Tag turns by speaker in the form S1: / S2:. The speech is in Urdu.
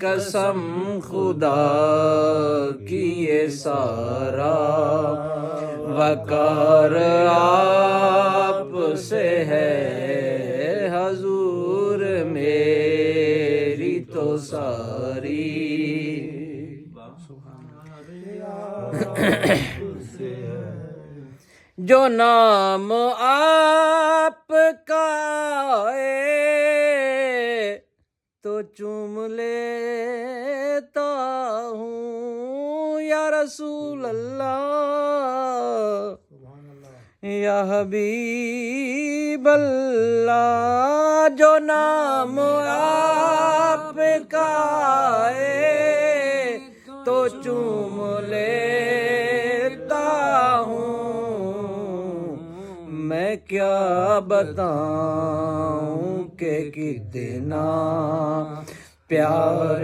S1: قسم خدا کی یہ سارا وقار آپ سے ہے حضور میری تو ساری. جو نام آپ کا ہے تو چوم لیتا ہوں یا رسول اللہ یا حبیب اللہ. جو نام آپ کا ہے تو چوم لیتا ہوں. میں کیا بتاؤں کہ کتنا پیار